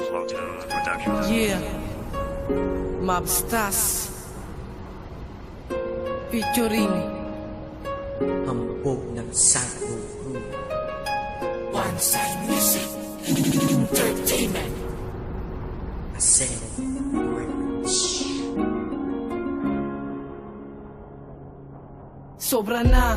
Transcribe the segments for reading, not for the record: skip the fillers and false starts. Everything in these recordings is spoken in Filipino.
Lotus Productions. Yeah, Mobstars featuring Hambog ng Psycho Crew. One Side Music Entertainment. Ascend Records. sobra na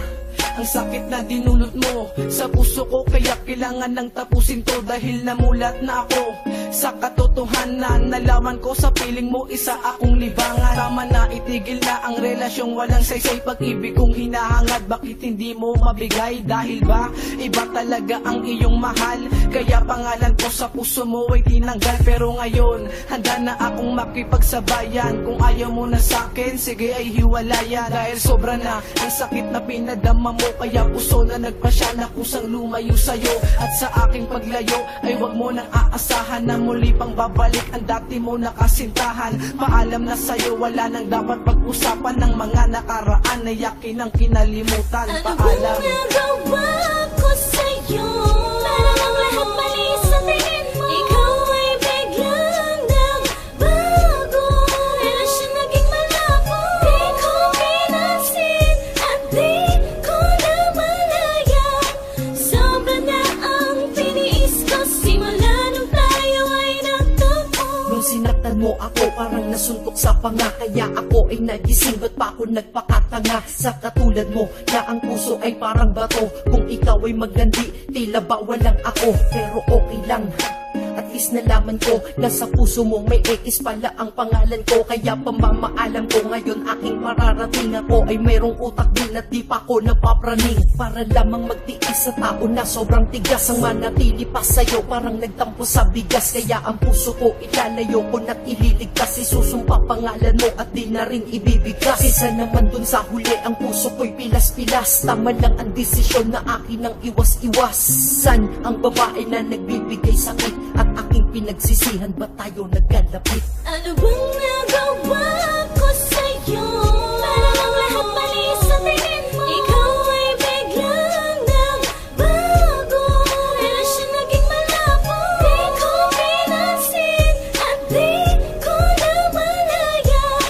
ang sakit na dinulot mo sa puso ko, kaya kailangan nang tapusin to. Dahil namulat na ako sa katotohanan, nalaman ko sa piling mo isa akong libangan. Tama na, itigil na ang relasyong walang saysay. Pag-ibig kong hinahangad, bakit hindi mo mabigay? Dahil ba iba talaga ang iyong mahal, kaya pangalan ko sa puso mo ay tinanggal. Pero ngayon handa na akong makipagsabayan. Kung ayaw mo na sa'kin, sige ay hiwalayan. Dahil sobra na ang sakit na pinadama mo, kaya puso na nagpasya na kusang lumayo sa'yo. At sa aking paglayo ay wag mo nang aasahan na muli pang babalik ang dati mo nakasintahan. Paalam na sa'yo, wala nang dapat pag-usapan ng mga nakaraan na yakin ang kinalimutan. Paalam. Ano bang nagawa ko sa'yo? Parang lahat mali sa tingin mo. Ikaw ay biglang nagbago. Relasyon naging malabo. Di ko pinansin at di ko namalayan. Sobra na ang tiniis ko simula nung tayo ay nagtagpo. Nung sinaktan mo ako, parang nasuntok sa panga. Kaya ako ay nagising, ba't pa ako nagpakatanga? Sa katulad mo, na ang puso ay parang bato. Kung ikaw ay magandi, tila ba walang ako? Pero okay lang, at least nalaman ko na sa puso mo may X pala ang pangalan ko. Kaya pamamaalam ko ngayon, aking mararating ako ay mayroong utak din at di pa ako napapraning. Para lamang magtiis sa tao na sobrang tigas, ang manatili pa sa'yo parang nagtampo sa bigas. Kaya ang puso ko ilalayo ko na't ililigtas. Isusumpa pangalan mo at di na rin ibibigkas. Isa naman dun sa huli, ang puso ko'y pilas-pilas. Tama lang ang desisyon na akin ang iwas-iwasan. Ang babae na nagbibigay sakit at aking pinagsisihan, ba tayo nagkalapit? Ano bang nagawa ko sa'yo? Parang lahat mali sa tingin mo. Ikaw ay biglang nagbago. Relasyon naging malabo. Di ko pinansin at di ko namalayan.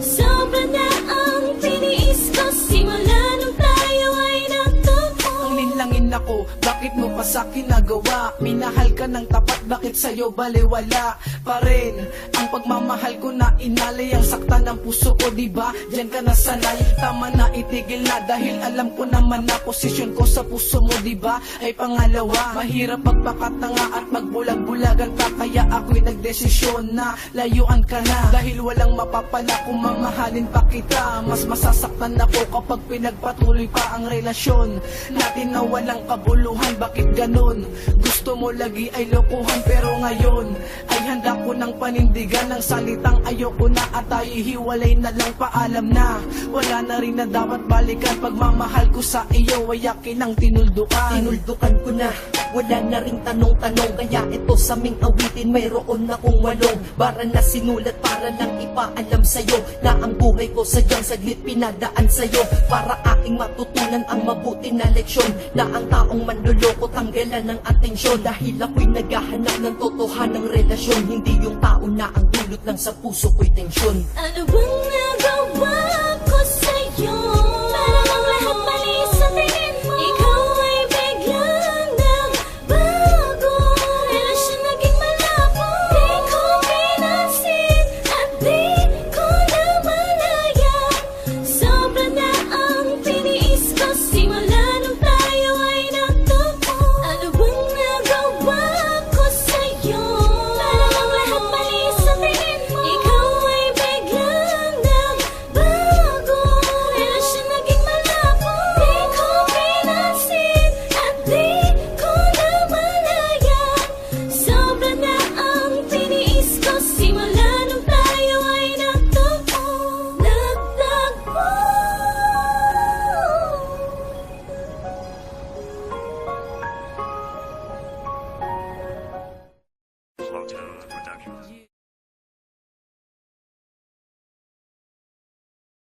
Sobra na ang tiniis ko simula nung tayo ay nagtagpo. Ang linlangin ako, bakit mo pa sa'kin nagawa? Minahal ka ng tapat, bakit sa'yo baliwala pa rin? Ang pagmamahal ko na inalay, ang sakta ng puso ko, diba? Diyan ka na sanay, tama na, itigil na. Dahil alam ko naman na posisyon ko sa puso mo, diba? Ay pangalawa, mahirap magpakatanga at magbulag-bulagan ka. Kaya ako'y nagdesisyon na layuan ka na. Dahil walang mapapala kung mamahalin pa kita. Mas masasaktan ako kapag pinagpatuloy pa ang relasyon natin na walang kabuluhan. Bakit ganun? Gusto mo lagi ay lokohan, pero ngayon ay handa ko ng panindigan ng salitang ayoko na at tayo hiwalay na lang. Paalam na, wala na rin na dapat balikan. Pagmamahal ko sa iyo ay yakin ang tinuldukan. Tinuldukan ko na, wala na ring tanong-tanong. Kaya ito sa ming awitin, mayroon akong walong bara na sinulat para lang ipaalam sa'yo na ang buhay ko sadyang saglit pinadaan sa'yo para aking matutunan ang mabuti na leksyon. Na ang taong manloloko tanggalan ng atensyon. Dahil ako'y naghahanap ng totohanang relasyon, hindi yung tao na ang dulot lang sa puso ko'y tensyon. Ano bang